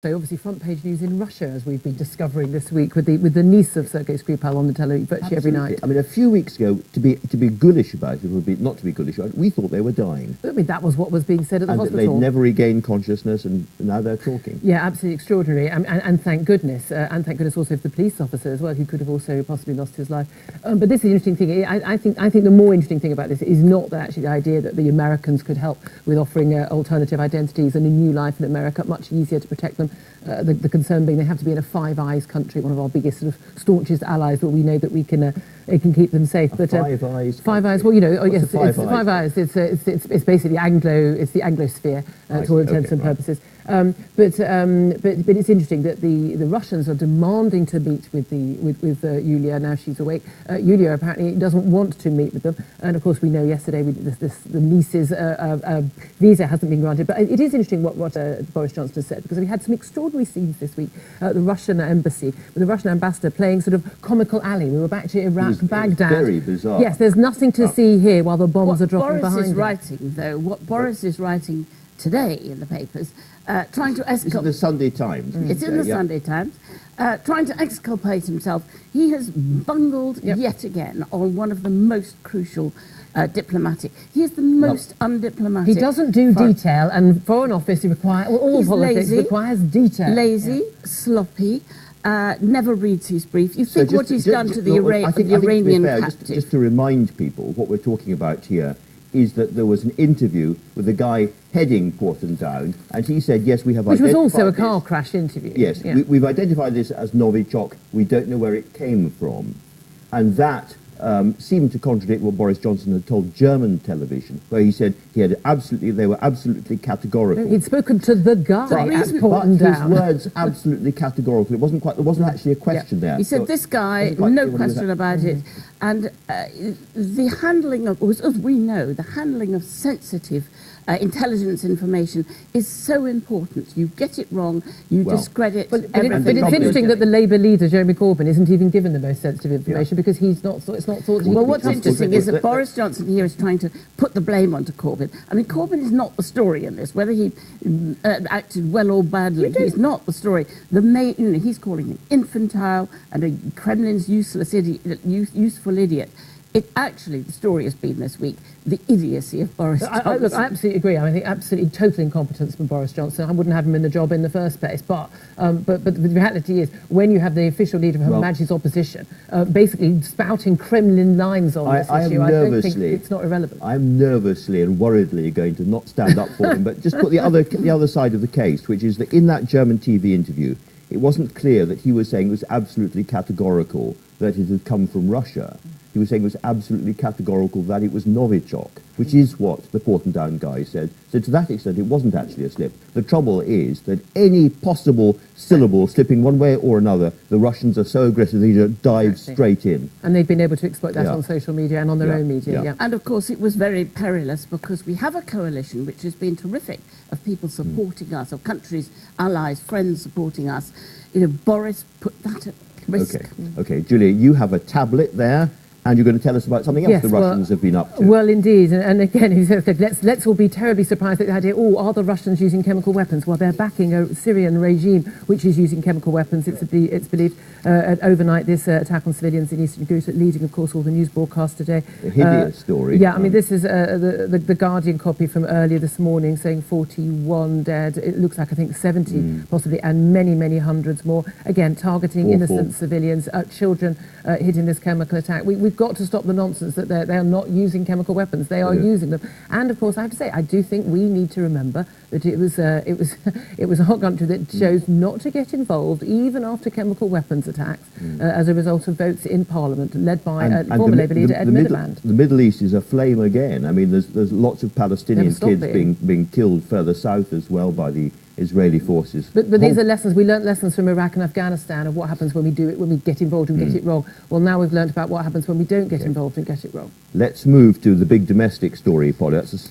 So obviously front page news in Russia, as we've been discovering this week, with the niece of Sergei Skripal on the television virtually every night. I mean, a few weeks ago, to be ghoulish about it, would be not to be ghoulish about it, we thought they were dying. I mean, that was what was being said at the hospital. And they'd never regained consciousness, and now they're talking. Yeah, absolutely extraordinary, and thank goodness. And thank goodness also for the police officer as well, who could have also possibly lost his life. But this is the interesting thing. I think the more interesting thing about this is not that actually the idea that the Americans could help with offering alternative identities and a new life in America, much easier to protect them. The concern being they have to be in a Five Eyes country, one of our biggest sort of staunchest allies, but we know that we can keep them safe. But Five Eyes. Five Eyes. Well, you know, What's yes, it's Five Eyes. It's basically it's the Anglosphere to all intents and purposes. But it's interesting that the Russians are demanding to meet with Yulia now she's awake. Yulia apparently doesn't want to meet with them, and of course we know yesterday the niece's visa hasn't been granted. But it is interesting what Boris Johnson said, because we had some extraordinary scenes this week at the Russian embassy with the Russian ambassador playing sort of comical alley. We were back to Iraq, Baghdad. Very bizarre. Yes, there's nothing to see here while the bombs are dropping behind him. What Boris is writing today in the papers, trying to exculpate... It's in the Sunday Times. It's in the Sunday Times. Trying to exculpate himself. He has bungled yet again on one of the most crucial diplomatic. He is the most undiplomatic. He doesn't do detail, and Foreign Office requires... All politics requires detail. Lazy, sloppy, never reads his brief. You think what he's done to the Iranian captive... Just to remind people, what we're talking about here is that there was an interview with the guy heading Porton Down, and he said, yes, we have identified Which was also a car crash interview. Yes, we've identified this as Novichok. We don't know where it came from. And that seemed to contradict what Boris Johnson had told German television, where he said they were absolutely categorical. He'd spoken to the guy at Porton Down. His words absolutely categorical. There wasn't actually a question there. He said, this guy, no question about it. And the handling of, as we know, the handling of sensitive intelligence information is so important. You get it wrong, you discredit everything. But it's interesting that the Labour leader, Jeremy Corbyn, isn't even given the most sensitive information because it's not thought... Well, what's interesting is that Boris Johnson here is trying to put the blame onto Corbyn. I mean, Corbyn is not the story in this. Whether he acted well or badly, he's not the story. He's calling him infantile and a Kremlin's useful idiot. The story has been this week the idiocy of Boris Johnson. Look, I absolutely agree. I think absolutely total incompetence from Boris Johnson. I wouldn't have him in the job in the first place. But the reality is, when you have the official leader of Her Majesty's opposition basically spouting Kremlin lines on this issue, I don't think it's not irrelevant. I'm nervously and worriedly going to not stand up for him, but just put the other side of the case, which is that in that German TV interview, it wasn't clear that he was saying it was absolutely categorical that it had come from Russia. He was saying it was absolutely categorical that it was Novichok, which is what the Porton Down guy said. So to that extent, it wasn't actually a slip. The trouble is that any possible syllable slipping one way or another, the Russians are so aggressive they just dive straight in. And they've been able to exploit that on social media and on their own media. And of course, it was very perilous because we have a coalition which has been terrific of people supporting us, of countries, allies, friends supporting us. You know, Boris put that at risk. Okay, Julia, you have a tablet there. And you're going to tell us about something else the Russians have been up to. Well, indeed. And again, he says, let's all be terribly surprised at the idea, are the Russians using chemical weapons? Well, they're backing a Syrian regime which is using chemical weapons. It's believed overnight, this attack on civilians in eastern Ghouta, leading, of course, all the news broadcasts today. A hideous story. Yeah, I mean, this is the Guardian copy from earlier this morning saying 41 dead. It looks like, I think, 70 possibly, and many, many hundreds more. Again, targeting innocent civilians, children hit in this chemical attack. We've got to stop the nonsense that they are not using chemical weapons. They are using them. And of course, I have to say, I do think we need to remember that it was our country that chose not to get involved even after chemical weapons attacks as a result of votes in Parliament led by former Labour leader Ed Miliband. The Middle East is aflame again. I mean, there's lots of Palestinian kids being killed further south as well by the Israeli forces. But these are lessons. We learnt lessons from Iraq and Afghanistan of what happens when we do it, when we get involved and get it wrong. Well, now we've learnt about what happens when we don't get involved and get it wrong. Let's move to the big domestic story, Polly. That's